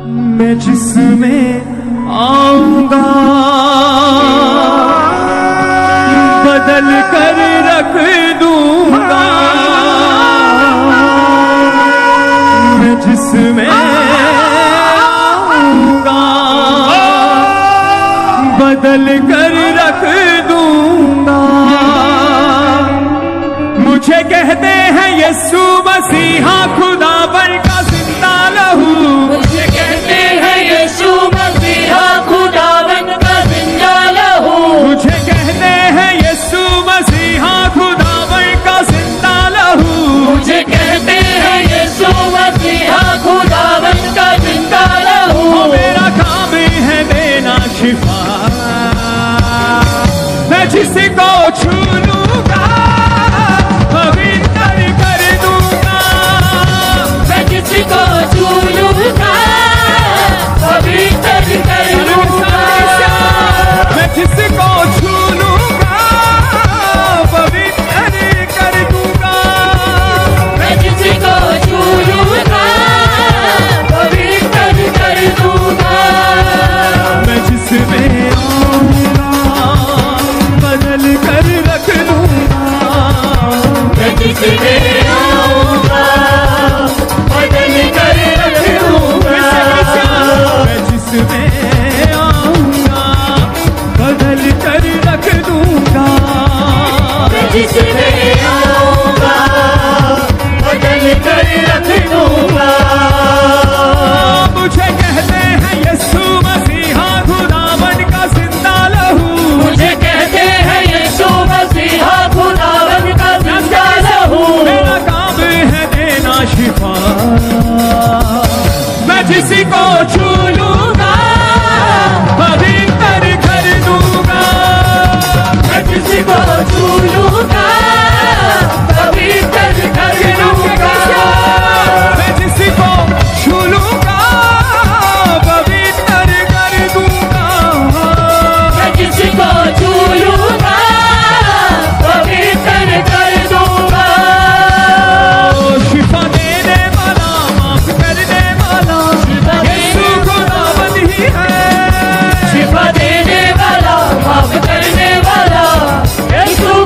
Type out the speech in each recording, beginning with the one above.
मैं जिसमें आऊंगा बदल कर रख दूंगा, मैं जिसमें आऊंगा बदल कर रख दूंगा। मुझे कहते हैं यीशु मसीहा खुदावन का जिंदा लहू, मुझे कहते हैं यीशु मसीहा खुदावन का जिंदा लहू, मुझे कहते हैं यीशु मसीहा खुदावन का जिंदा लहू, मुझे कहते हैं यीशु मसीहा खुदावन का जिंदा लहू। मेरा काम है देना शिफा, मैं जिसको छू लूंगा पवित्र कर दूंगा, मैं जिसको छू लूंगा पवित्र कर दूंगा, मैं जिसको छू लूंगा पवित्र कर दूंगा, मैं जिसको छू लूंगा पवित्र कर दूंगा। मैं जिसमें आऊंगा बदल कर रख दूंगा, मैं जिसमें आऊंगा बदल कर रख दूंगा, मैं जिसमें आऊंगा बदल कर रख दूंगा, मैं जिसमें आऊंगा बदल कर रख दूंगा। मुझे कहते हैं यीशु मसीहा खुदावन का जिंदा लहू, मुझे कहते हैं यीशु मसीहा खुदावन का जिंदा लहू, मेरा काम है देना शिफा, मैं जिसको छू लूंगा पवित्र कर दूंगा, मैं जिसको छू लूंगा पवित्र कर दूंगा, मैं जिसको छू लूंगा पवित्र कर दूंगा, मैं जिसको छू लूंगा पवित्र कर दूंगा। शिफा देने वाला माफ करने वाला यीशु खुदावन ही है, शिफा देने वाला माफ करने वाला यीशु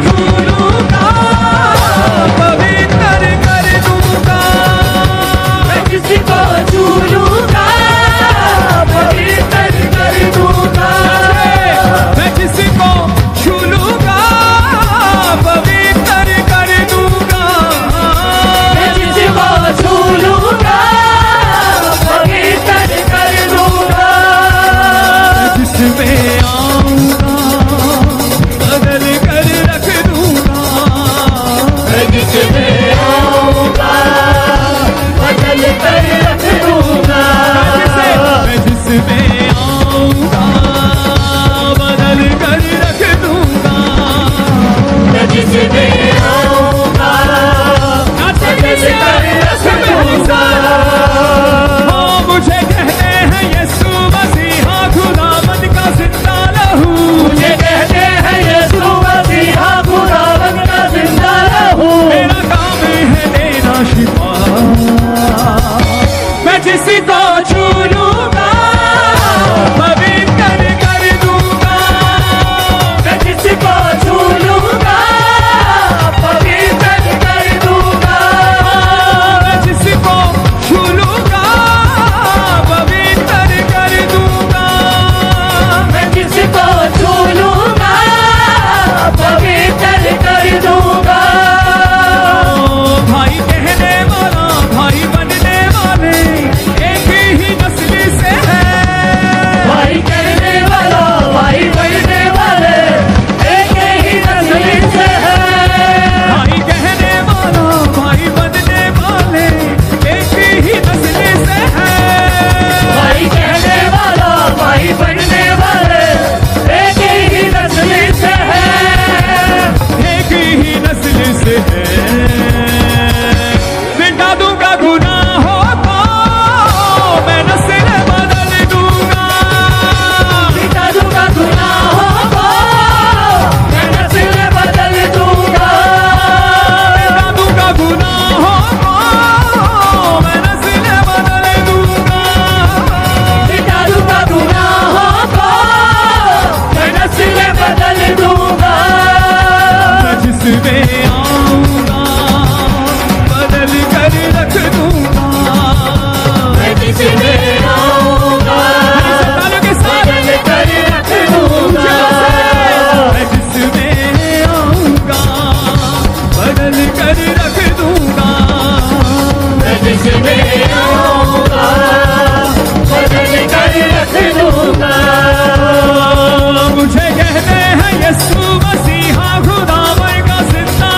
झूलूंगा पवित्र कर दूंगा, मैं जिसको झूलूंगा पवित्र कर दूंगा, मैं जिसको झूलूंगा पवित्र कर दूंगा, मैं जिसको झूलूंगा पवित्र कर दूंगा, जिसमें आऊंगा बदल कर रख दूंगा, मैं जिसमें आऊंगा बदल कर रख दूंगा, मैं जिसमें आऊंगा बदल कर रख दूंगा, मैं जिसमें आऊंगा बदल कर रख दूंगा। हाँ, मुझे कहते हैं यीशु मसीहा खुदावंद का जिंदा लहू, मुझे कहते हैं यीशु मसीहा खुदावंद का जिंदा लहू, मेरा काम है देना शिफा, मैं जिसको झूलूंगा पवित्र कर दूंगा, मैं जिसको झूलूंगा पवित्र कर दूंगा, मैं जिसको झूलूंगा पवित्र कर दूंगा, मैं जिसको झूलूंगा पवित्र कर दूंगा। भाई कहने वाला भाई बनने वाले एक ही नस्ल से है, भाई कहने वाला भाई बनने वाले एक ही नस्ल से है, भाई कहने वाला भाई बनने वाले एक ही नस्ल से है, भाई कहने वाला भाई बनने वाले एक ही नस्ल से है, एक ही नस्ल से है, मिटा दूंगा गुनाहों को मैं नस्ल बदल दूंगा, मिटा दूंगा गुनाहों को मैं नस्ल बदल दूंगा, मिटा दूंगा गुनाहों को मैं नस्ल बदल दूंगा, मिटा दूंगा गुनाहों को मैं नस्ल बदल दूंगा, मैं जिसमें आऊंगा बदल कर रख दूंगा, मैं जिसमें आऊंगा तालों के साथ बदल कर रख दूंगा, मैं जिसमें आऊंगा बदल कर रख दूंगा, मैं जिसमें आऊंगा बदल कर रख दूंगा। मुझे कहते हैं यीशु मसीहा खुदावन का जिंदा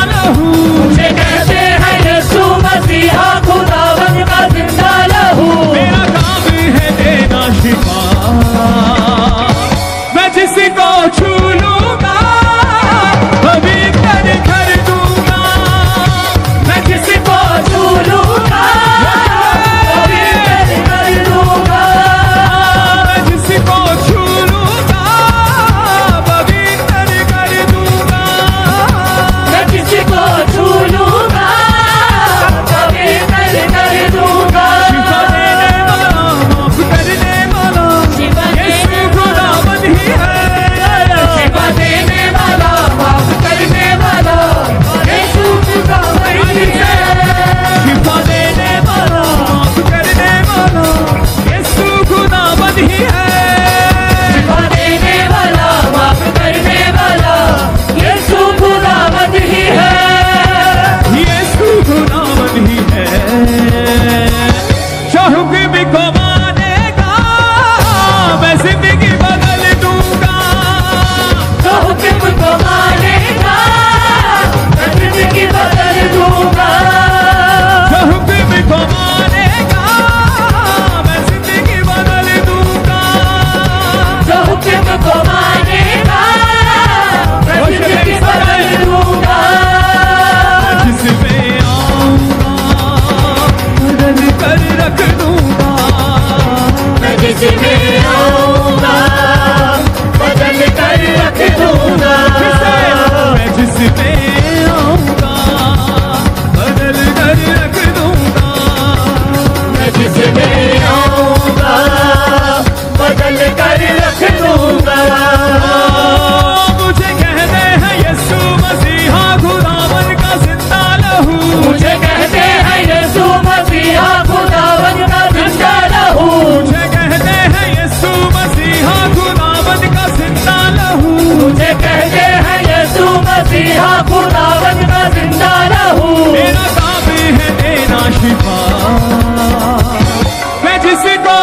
दावत का जिंदा रहूं। मेरा काम है देना शिफा, मैं जिसको